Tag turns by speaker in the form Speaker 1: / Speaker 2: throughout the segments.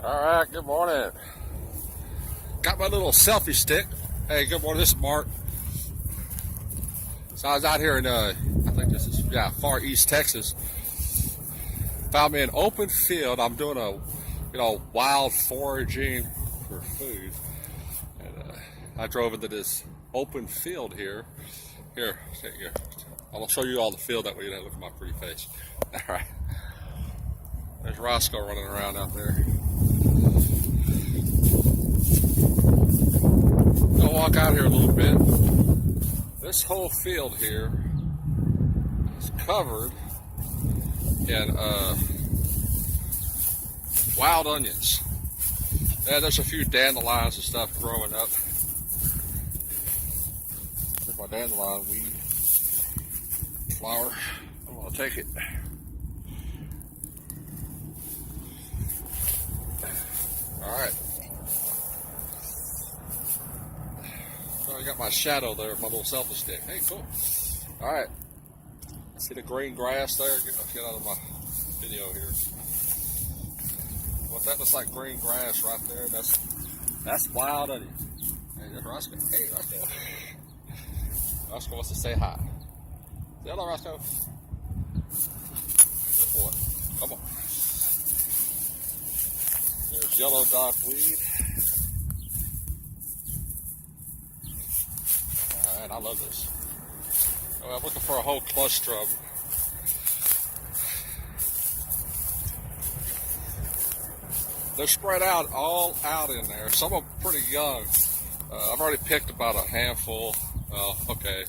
Speaker 1: Alright, good morning. Got my little selfie stick. Hey, good morning, this is Mark. So I was out here in, I think this is, far east Texas. Found me an open field. I'm doing wild foraging for food. And I drove into this open field here. Here, I'm going to show you all the field that way you don't look at my pretty face. Alright. There's Roscoe running around out there. I'll walk out here a little bit. This whole field here is covered in wild onions. Yeah, there's a few dandelions and stuff growing up. Here's my dandelion weed flower. I'm gonna take it. All right. So I got my shadow there, my little selfie stick. Hey, cool. All right. See the green grass there? Get out of my video here. What that looks like, green grass right there. That's wild onion. Hey, there's Roscoe. Hey, Roscoe. Roscoe wants to say hi. Say hello, Roscoe. Good boy. Come on. There's yellow dock weed. Alright, I love this. Oh, I'm looking for a whole cluster of them. They're spread out all out in there. Some of them pretty young. I've already picked about a handful. Okay,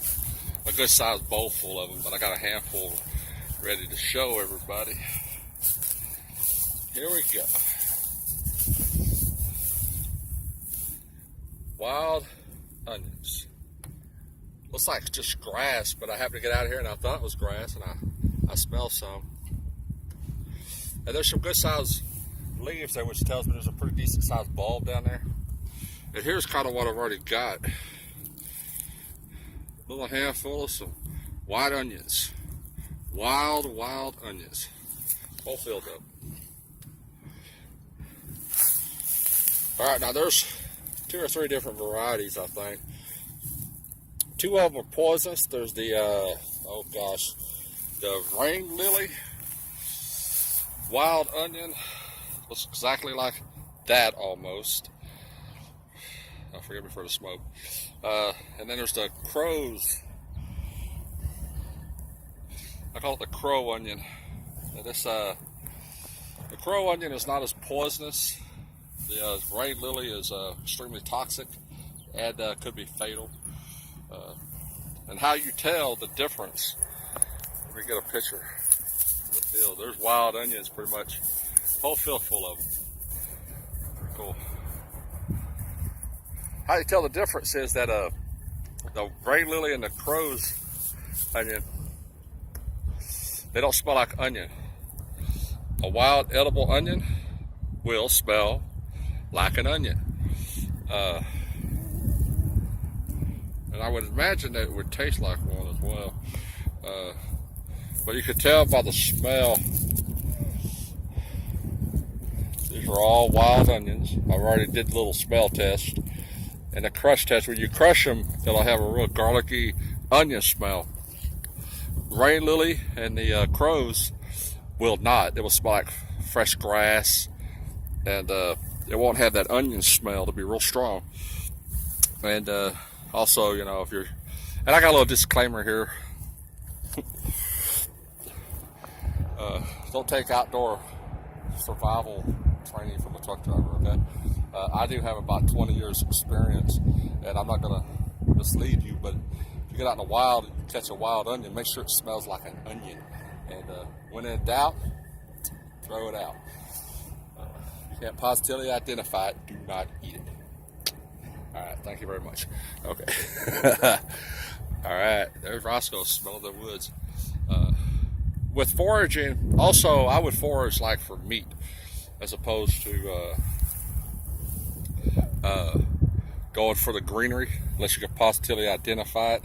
Speaker 1: a good sized bowl full of them, but I got a handful ready to show everybody. Here we go. Wild onions. Looks like just grass, but I happened to get out here and I thought it was grass, and I smell some. And there's some good sized leaves there, which tells me there's a pretty decent sized bulb down there. And here's kind of what I've already got. A little handful of some white onions. Wild onions. Whole field up. Alright, now there's 2 or 3 different varieties, I think. 2 of them are poisonous. There's the, the rain lily wild onion. Looks exactly like that almost. Forgive me for the smoke. And then there's the crow's. I call it the crow onion. Now this, the crow onion is not as poisonous. The rain lily is extremely toxic and could be fatal. And how you tell the difference, let me get a picture of the field. There's wild onions pretty much, whole field full of them. Pretty cool. How you tell the difference is that the rain lily and the crow's onion, they don't smell like onion. A wild edible onion will smell like an onion. And I would imagine that it would taste like one as well. But you could tell by the smell. These are all wild onions. I already did the little smell test. And the crush test, when you crush them, it'll have a real garlicky onion smell. Rain lily and the crows will not. It will smell like fresh grass. And it won't have that onion smell to be real strong. And also, if you're, and I got a little disclaimer here. Don't take outdoor survival training from a truck driver, okay? I do have about 20 years experience, and I'm not going to mislead you, but if you get out in the wild and you catch a wild onion, make sure it smells like an onion. And when in doubt, throw it out. You can't positively identify it, do not eat it. All right, thank you very much. Okay. All right, there's Roscoe smelling the woods. With foraging, also, I would forage like for meat as opposed to going for the greenery, unless you can positively identify it.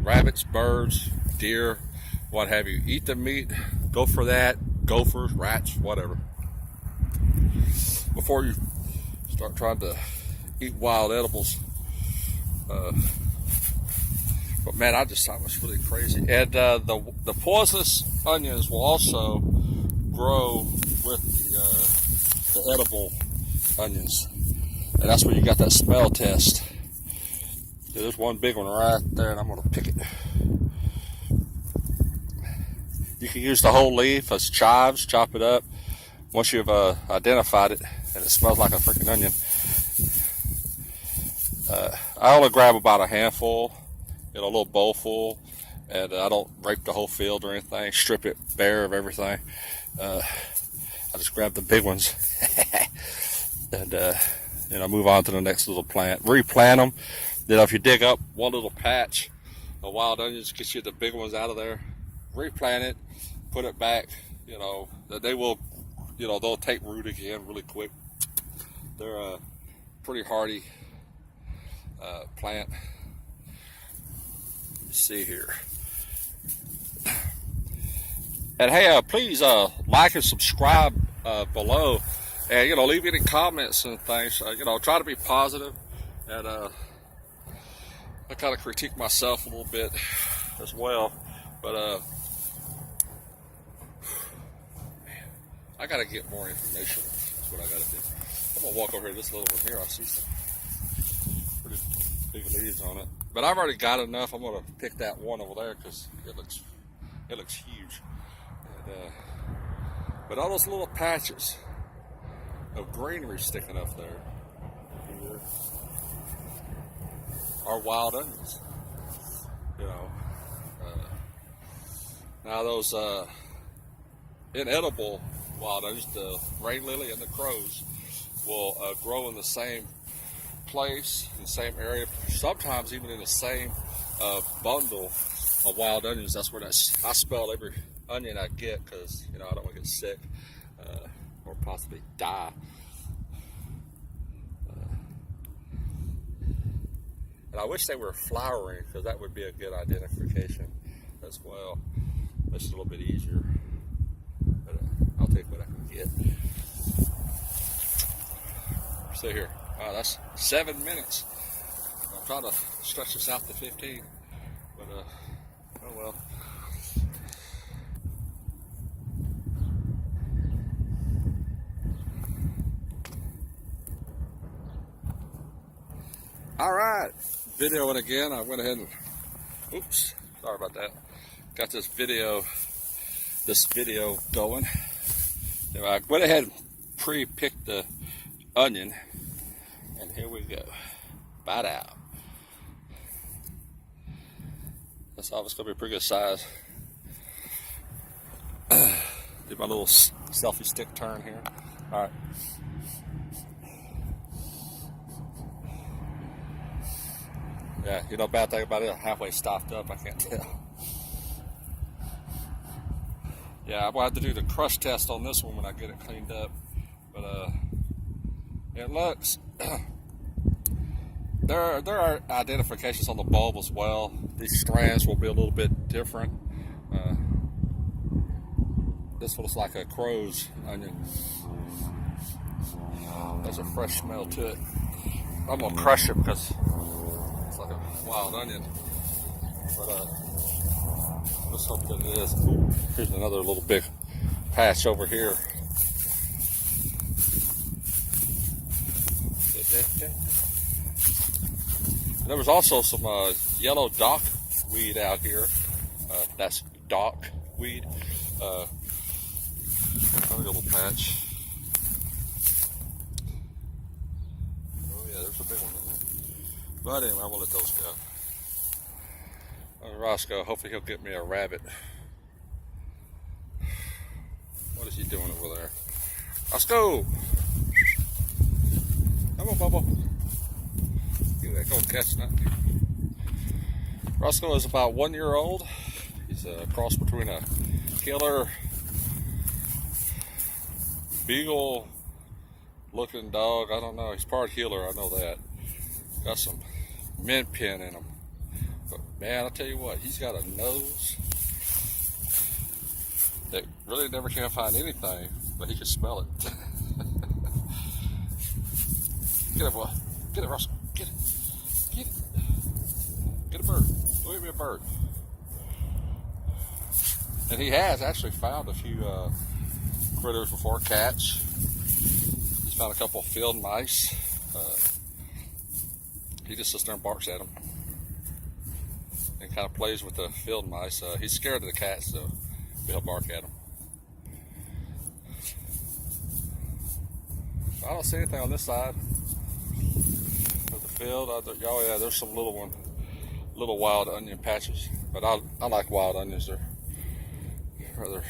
Speaker 1: Rabbits, birds, deer, what have you. Eat the meat, go for that, gophers, rats, whatever. before you start trying to eat wild edibles. But man, I just thought it was really crazy. And the poisonous onions will also grow with the edible onions, and that's where you got that smell test. There's one big one right there, and I'm going to pick it. You can use the whole leaf as chives, chop it up. Once you've identified it, and it smells like a freaking onion. I only grab about a handful, a little bowl full, and I don't rape the whole field or anything, strip it bare of everything. I just grab the big ones and move on to the next little plant. Replant them. If you dig up one little patch of wild onions, get you the big ones out of there, replant it, put it back. They will, they'll take root again really quick. They're a pretty hardy plant. Let's see here. And hey, please like and subscribe below, and leave any comments and things. Try to be positive, and I kind of critique myself a little bit as well. But man, I gotta get more information. That's what I gotta do. I'm gonna walk over here. This little one here, I see some pretty big leaves on it. But I've already got enough. I'm gonna pick that one over there because it looks huge. And, but all those little patches of greenery sticking up there here are wild onions. Now those inedible wild onions, the rain lily and the crows, will grow in the same place, in the same area, sometimes even in the same bundle of wild onions. That's where I smell every onion I get, because I don't want to get sick or possibly die. And I wish they were flowering, because that would be a good identification as well. It's a little bit easier, but I'll take what I can get. See here. That's 7 minutes. I'm trying to stretch this out to 15, but oh well. All right, videoing again. I went ahead and, oops, sorry about that. Got this video going. Anyway, I went ahead and pre-picked the onion, and here we go. Bite out. That's obviously gonna be a pretty good size. Do my little selfie stick turn here. All right. Yeah, bad thing about it, I'm halfway stopped up, I can't tell. Yeah, I'm going to have to do the crush test on this one when I get it cleaned up. But it looks, there are identifications on the bulb as well. These strands will be a little bit different. This one looks like a crow's onion. There's a fresh smell to it. I'm going to crush it because it's like a wild onion. But let's hope that it is. Here's another little big patch over here. There was also some yellow dock weed out here. That's dock weed. Another little patch. Oh yeah, there's a big one in there. But anyway, I'm gonna let those go. Roscoe, hopefully he'll get me a rabbit. What is he doing over there? Roscoe! Come on, Bubba. You ain't gonna catch nothing. Roscoe is about 1 year old. He's a cross between a killer beagle looking dog. I don't know. He's part healer, I know that. Got some mint pin in him. But man, I'll tell you what, he's got a nose that really never can find anything, but he can smell it. Get it, boy. Get it, Russell. Get it. Get it. Get a bird. Go get me a bird. And he has actually found a few critters before, cats. He's found a couple of field mice. He just sits there and barks at them and kind of plays with the field mice. He's scared of the cats, so he'll bark at them. I don't see anything on this side of the field. Oh yeah, there's some little wild onion patches. But I like wild onions. They're rather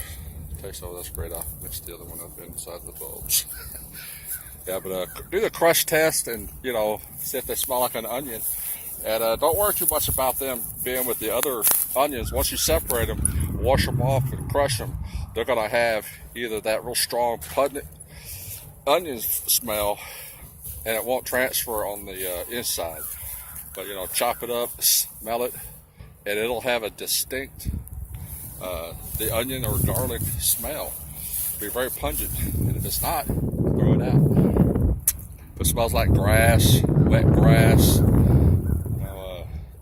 Speaker 1: taste. Oh, that's great. I mixed the other one up inside the bulbs. Yeah, but do the crush test and see if they smell like an onion. And don't worry too much about them being with the other onions. Once you separate them, wash them off and crush them. They're gonna have either that real strong pungent onion smell, and it won't transfer on the inside. But chop it up, smell it, and it'll have a distinct the onion or garlic smell. It'll be very pungent, and if it's not, throw it out. If it smells like grass, wet grass,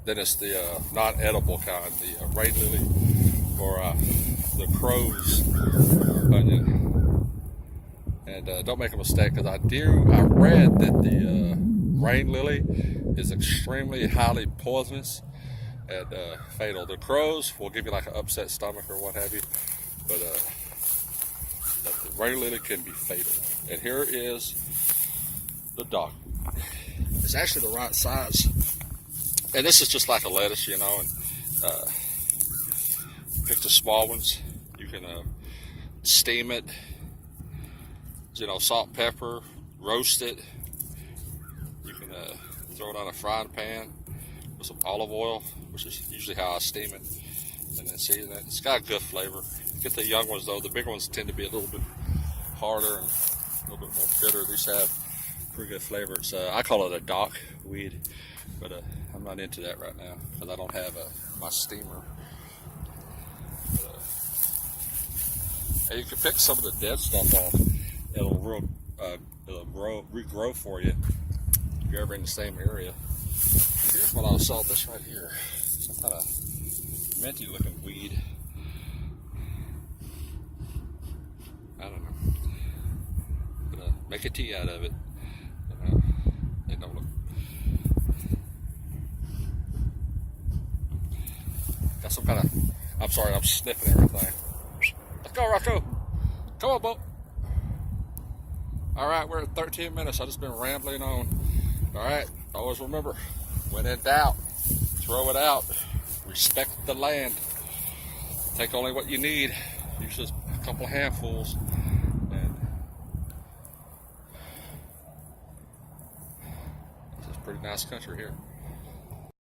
Speaker 1: then it's the non-edible kind, the rain lily or the crow's onion. And don't make a mistake, because I read that the rain lily is extremely highly poisonous and fatal. The crows will give you like an upset stomach or what have you, but the rain lily can be fatal. And here is the dog. It's actually the right size, and this is just like a lettuce, and pick the small ones. You can steam it. Salt and pepper, roast it. You can throw it on a frying pan with some olive oil, which is usually how I steam it, and then season it. It's got a good flavor. Get the young ones though. The bigger ones tend to be a little bit harder and a little bit more bitter. These have pretty good flavor. It's I call it a dock weed, but I'm not into that right now because I don't have my steamer. And you can pick some of the dead stuff off. It'll regrow for you if you're ever in the same area. Here's what I saw. This right here, some kind of minty looking weed. I don't know. I'm gonna make a tea out of it. It don't look. Got some kind of. I'm sorry, I'm sniffing everything. Let's go, Rocco. Come on, Bo. All right, we're at 13 minutes. I've just been rambling on. All right, always remember, when in doubt, throw it out. Respect the land. Take only what you need. Use just a couple of handfuls. And this is a pretty nice country here.